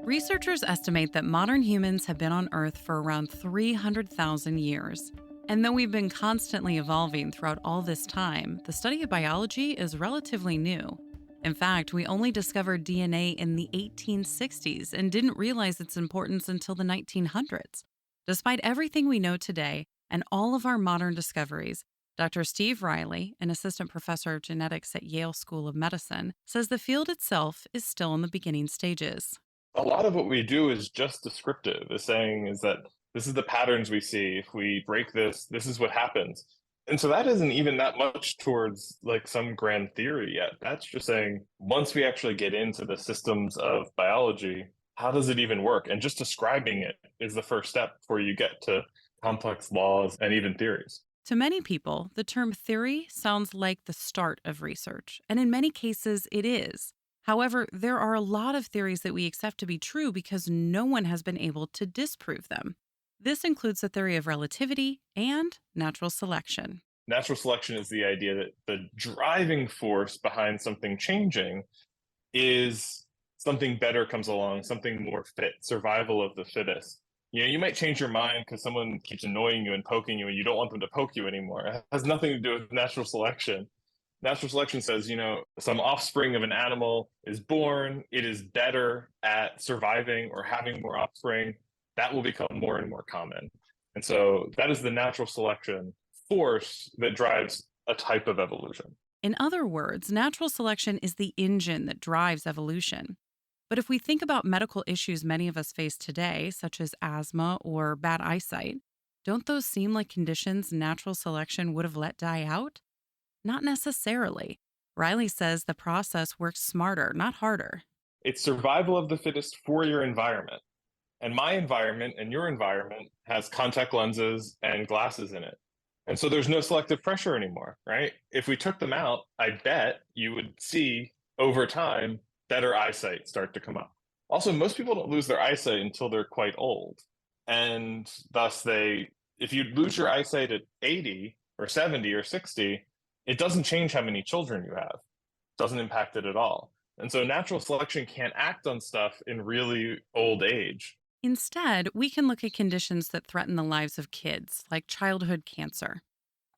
Researchers estimate that modern humans have been on Earth for around 300,000 years. And though we've been constantly evolving throughout all this time, the study of biology is relatively new. In fact, we only discovered DNA in the 1860s and didn't realize its importance until the 1900s. Despite everything we know today and all of our modern discoveries, Dr. Steve Riley, an assistant professor of genetics at Yale School of Medicine, says the field itself is still in the beginning stages. A lot of what we do is just descriptive, is saying is that this is the patterns we see. If we break this, this is what happens. And so that isn't even that much towards like some grand theory yet. That's just saying once we actually get into the systems of biology, how does it even work? And just describing it is the first step before you get to complex laws and even theories. To many people, the term theory sounds like the start of research, and in many cases, it is. However, there are a lot of theories that we accept to be true because no one has been able to disprove them. This includes the theory of relativity and natural selection. Natural selection is the idea that the driving force behind something changing is something better comes along, something more fit, survival of the fittest. You might change your mind because someone keeps annoying you and poking you and you don't want them to poke you anymore. It has nothing to do with natural selection. Natural selection says, some offspring of an animal is born, it is better at surviving or having more offspring. That will become more and more common. And so that is the natural selection force that drives a type of evolution. In other words, natural selection is the engine that drives evolution. But if we think about medical issues many of us face today, such as asthma or bad eyesight, don't those seem like conditions natural selection would have let die out? Not necessarily. Riley says the process works smarter, not harder. It's survival of the fittest for your environment. And my environment and your environment has contact lenses and glasses in it. And so there's no selective pressure anymore, right? If we took them out, I bet you would see over time better eyesight start to come up. Also, most people don't lose their eyesight until they're quite old. And thus if you lose your eyesight at 80 or 70 or 60, it doesn't change how many children you have. It doesn't impact it at all. And so natural selection can't act on stuff in really old age. Instead, we can look at conditions that threaten the lives of kids, like childhood cancer.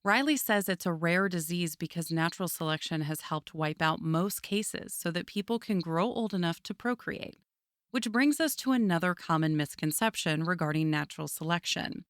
Riley says it's a rare disease because natural selection has helped wipe out most cases so that people can grow old enough to procreate. Which brings us to another common misconception regarding natural selection.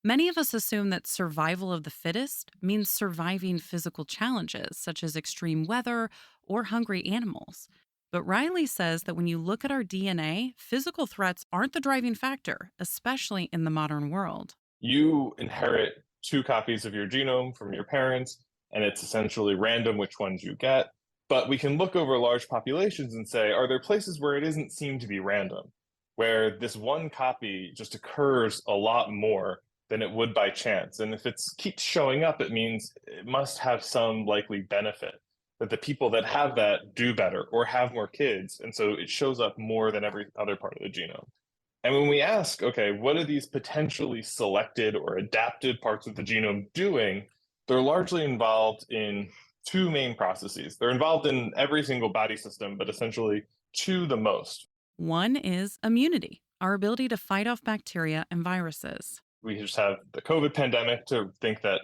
Many of us assume that survival of the fittest means surviving physical challenges, such as extreme weather or hungry animals. But Riley says that when you look at our DNA, physical threats aren't the driving factor, especially in the modern world. You inherit two copies of your genome from your parents, and it's essentially random which ones you get. But we can look over large populations and say, are there places where it doesn't seem to be random, where this one copy just occurs a lot more than it would by chance? And if it keeps showing up, it means it must have some likely benefit that the people that have that do better or have more kids. And so it shows up more than every other part of the genome. And when we ask, okay, what are these potentially selected or adapted parts of the genome doing? They're largely involved in two main processes. They're involved in every single body system, but essentially two the most. One is immunity, our ability to fight off bacteria and viruses. We just have the COVID pandemic to think that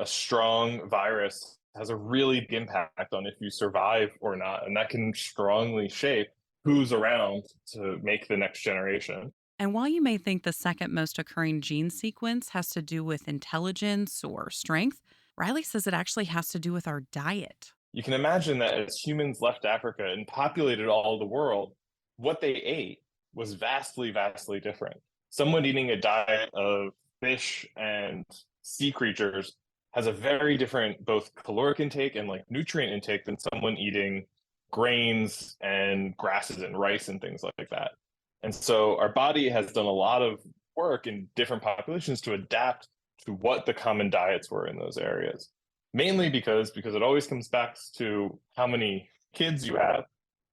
a strong virus has a really big impact on if you survive or not. And that can strongly shape who's around to make the next generation. And while you may think the second most occurring gene sequence has to do with intelligence or strength, Riley says it actually has to do with our diet. You can imagine that as humans left Africa and populated all the world, what they ate was vastly, vastly different. Someone eating a diet of fish and sea creatures has a very different both caloric intake and like nutrient intake than someone eating grains and grasses and rice and things like that. And so our body has done a lot of work in different populations to adapt to what the common diets were in those areas. Mainly because it always comes back to how many kids you have.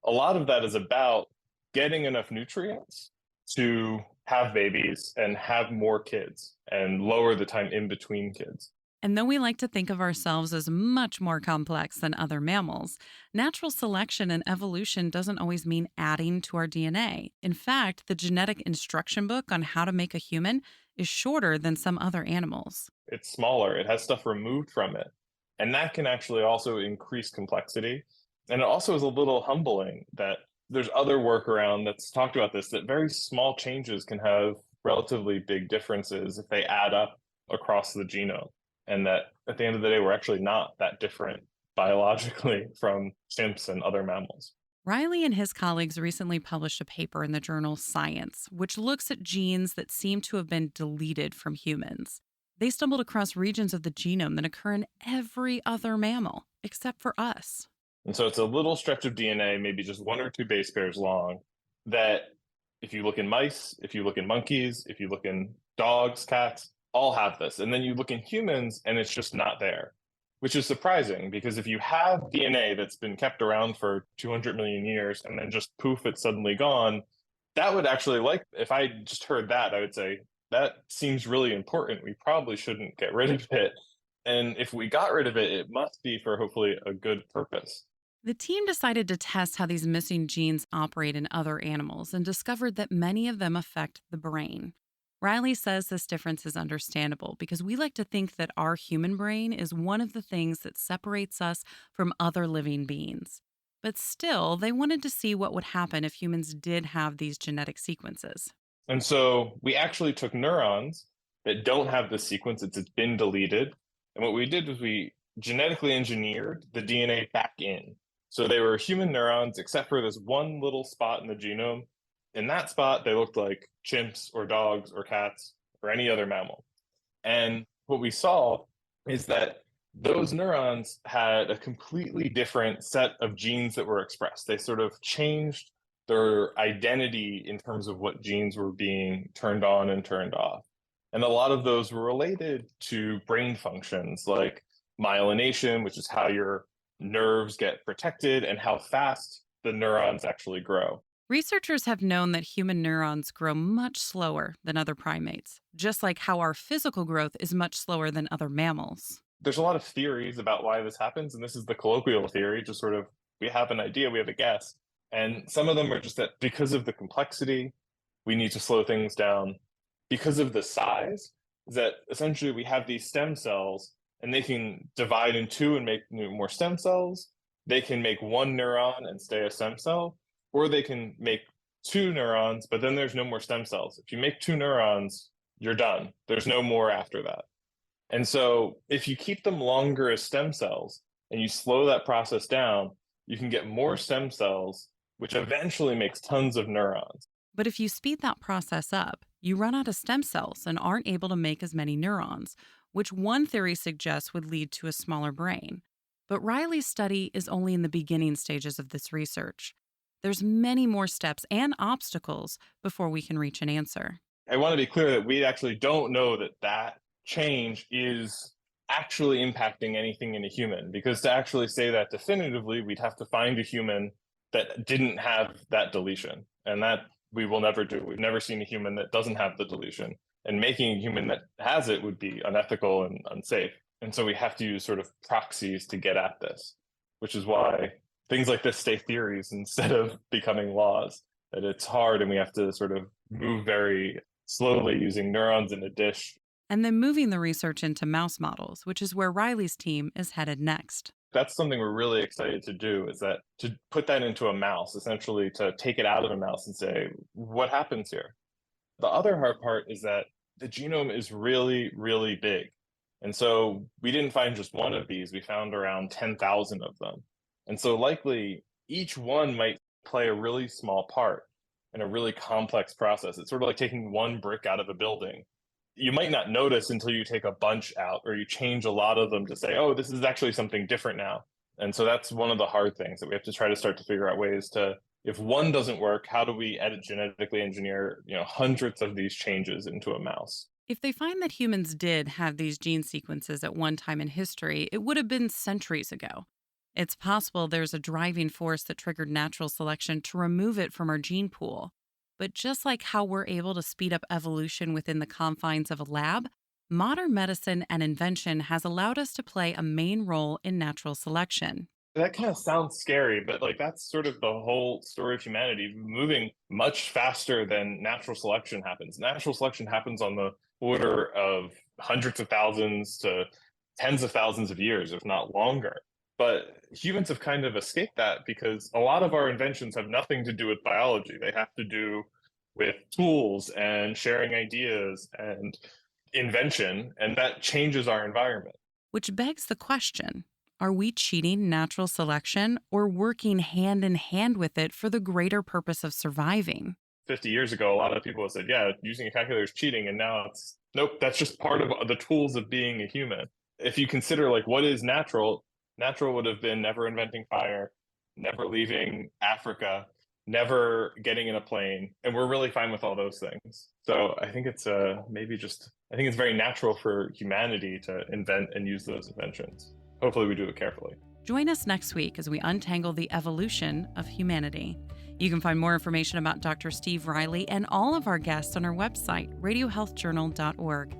A lot of that is about getting enough nutrients to have babies and have more kids and lower the time in between kids. And though we like to think of ourselves as much more complex than other mammals, natural selection and evolution doesn't always mean adding to our DNA. In fact, the genetic instruction book on how to make a human is shorter than some other animals. It's smaller, it has stuff removed from it. And that can actually also increase complexity. And it also is a little humbling that there's other work around that's talked about this, that very small changes can have relatively big differences if they add up across the genome. And that at the end of the day, we're actually not that different biologically from chimps and other mammals. Riley and his colleagues recently published a paper in the journal Science, which looks at genes that seem to have been deleted from humans. They stumbled across regions of the genome that occur in every other mammal, except for us. And so it's a little stretch of DNA, maybe just one or two base pairs long, that if you look in mice, if you look in monkeys, if you look in dogs, cats, all have this. And then you look in humans and it's just not there, which is surprising because if you have DNA that's been kept around for 200 million years and then just poof, it's suddenly gone, that would actually, like, if I just heard that, I would say, that seems really important. We probably shouldn't get rid of it. And if we got rid of it, it must be for hopefully a good purpose. The team decided to test how these missing genes operate in other animals and discovered that many of them affect the brain. Riley says this difference is understandable because we like to think that our human brain is one of the things that separates us from other living beings. But still, they wanted to see what would happen if humans did have these genetic sequences. And so we actually took neurons that don't have this sequence, it's been deleted. And what we did was we genetically engineered the DNA back in. So they were human neurons, except for this one little spot in the genome. In that spot, they looked like chimps or dogs or cats or any other mammal. And what we saw is that those neurons had a completely different set of genes that were expressed. They sort of changed their identity in terms of what genes were being turned on and turned off. And a lot of those were related to brain functions like myelination, which is how your nerves get protected and how fast the neurons actually grow. Researchers have known that human neurons grow much slower than other primates, just like how our physical growth is much slower than other mammals. There's a lot of theories about why this happens, and this is the colloquial theory, just sort of we have an idea, we have a guess. And some of them are just that because of the complexity, we need to slow things down. Because of the size, that essentially we have these stem cells and they can divide in two and make more stem cells. They can make one neuron and stay a stem cell, or they can make two neurons, but then there's no more stem cells. If you make two neurons, you're done. There's no more after that. And so if you keep them longer as stem cells and you slow that process down, you can get more stem cells, which eventually makes tons of neurons. But if you speed that process up, you run out of stem cells and aren't able to make as many neurons, which one theory suggests would lead to a smaller brain. But Riley's study is only in the beginning stages of this research. There's many more steps and obstacles before we can reach an answer. I want to be clear that we actually don't know that that change is actually impacting anything in a human, because to actually say that definitively, we'd have to find a human that didn't have that deletion. And that we will never do. We've never seen a human that doesn't have the deletion. And making a human that has it would be unethical and unsafe. And so we have to use sort of proxies to get at this, which is why things like this stay theories instead of becoming laws. That it's hard and we have to sort of move very slowly using neurons in a dish. And then moving the research into mouse models, which is where Riley's team is headed next. That's something we're really excited to do, is that to put that into a mouse, essentially to take it out of a mouse and say, what happens here? The other hard part is that the genome is really, really big. And so we didn't find just one of these, we found around 10,000 of them. And so likely each one might play a really small part in a really complex process. It's sort of like taking one brick out of a building. You might not notice until you take a bunch out or you change a lot of them to say, oh, this is actually something different now. And so that's one of the hard things that we have to try to start to figure out ways to, if one doesn't work, how do we genetically engineer, hundreds of these changes into a mouse? If they find that humans did have these gene sequences at one time in history, it would have been centuries ago. It's possible there's a driving force that triggered natural selection to remove it from our gene pool. But just like how we're able to speed up evolution within the confines of a lab, Modern medicine and invention has allowed us to play a main role in natural selection. That kind of sounds scary, but like that's sort of the whole story of humanity, moving much faster than natural selection happens. Natural selection happens on the order of hundreds of thousands to tens of thousands of years, if not longer. But humans have kind of escaped that because a lot of our inventions have nothing to do with biology. They have to do with tools and sharing ideas and invention, and that changes our environment. Which begs the question, are we cheating natural selection or working hand in hand with it for the greater purpose of surviving? 50 years ago, a lot of people said, yeah, using a calculator is cheating. And now it's, nope, that's just part of the tools of being a human. If you consider like what is natural, natural would have been never inventing fire, never leaving Africa, never getting in a plane. And we're really fine with all those things. So I think it's I think it's very natural for humanity to invent and use those inventions. Hopefully we do it carefully. Join us next week as we untangle the evolution of humanity. You can find more information about Dr. Steve Riley and all of our guests on our website, radiohealthjournal.org.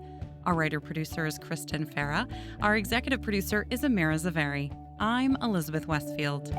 Our writer-producer is Kristen Farah. Our executive producer is Amira Zaveri. I'm Elizabeth Westfield.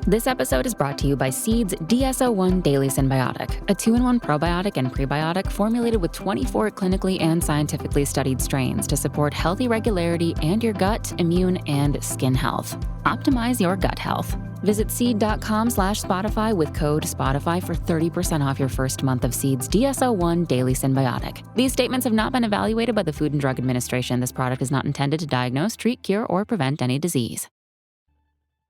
This episode is brought to you by Seed's DSO1 Daily Symbiotic, a 2-in-1 probiotic and prebiotic formulated with 24 clinically and scientifically studied strains to support healthy regularity and your gut, immune, and skin health. Optimize your gut health. Visit seed.com/Spotify with code Spotify for 30% off your first month of Seed's DSO1 Daily Symbiotic. These statements have not been evaluated by the Food and Drug Administration. This product is not intended to diagnose, treat, cure, or prevent any disease.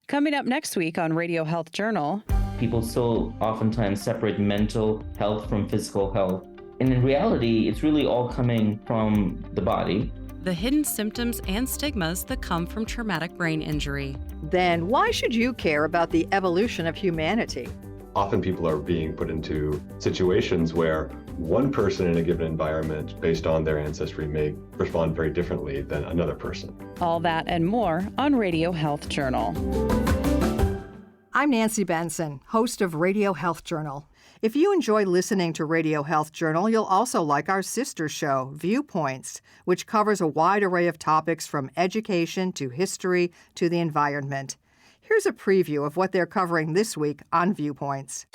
Coming up next week on Radio Health Journal. People still oftentimes separate mental health from physical health. And in reality, it's really all coming from the body. The hidden symptoms and stigmas that come from traumatic brain injury. Then why should you care about the evolution of humanity? Often people are being put into situations where one person in a given environment, based on their ancestry, may respond very differently than another person. All that and more on Radio Health Journal. I'm Nancy Benson, host of Radio Health Journal. If you enjoy listening to Radio Health Journal, you'll also like our sister show, Viewpoints, which covers a wide array of topics from education to history to the environment. Here's a preview of what they're covering this week on Viewpoints.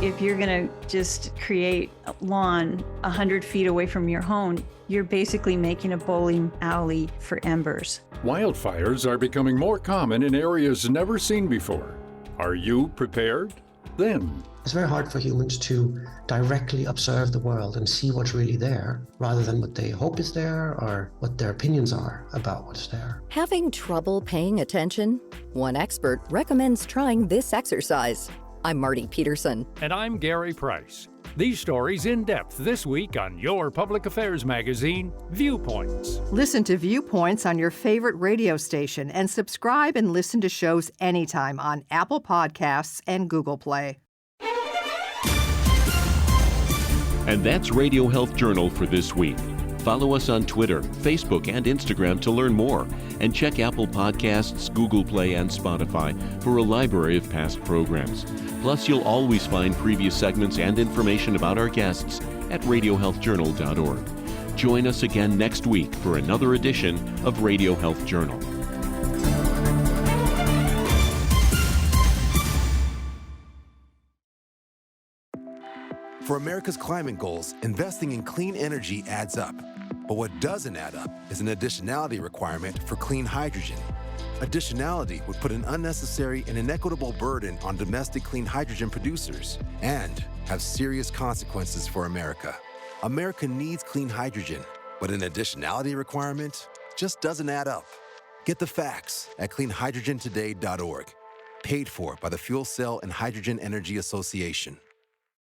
If you're going to just create a lawn 100 feet away from your home, you're basically making a bowling alley for embers. Wildfires are becoming more common in areas never seen before. Are you prepared? Then it's very hard for humans to directly observe the world and see what's really there, rather than what they hope is there or what their opinions are about what's there. Having trouble paying attention? One expert recommends trying this exercise. I'm Marty Peterson. And I'm Gary Price. These stories in depth this week on your public affairs magazine, Viewpoints. Listen to Viewpoints on your favorite radio station and subscribe and listen to shows anytime on Apple Podcasts and Google Play. And that's Radio Health Journal for this week. Follow us on Twitter, Facebook, and Instagram to learn more. And check Apple Podcasts, Google Play, and Spotify for a library of past programs. Plus, you'll always find previous segments and information about our guests at radiohealthjournal.org. Join us again next week for another edition of Radio Health Journal. For America's climate goals, investing in clean energy adds up. But what doesn't add up is an additionality requirement for clean hydrogen. Additionality would put an unnecessary and inequitable burden on domestic clean hydrogen producers and have serious consequences for America. America needs clean hydrogen, but an additionality requirement just doesn't add up. Get the facts at cleanhydrogentoday.org. Paid for by the Fuel Cell and Hydrogen Energy Association.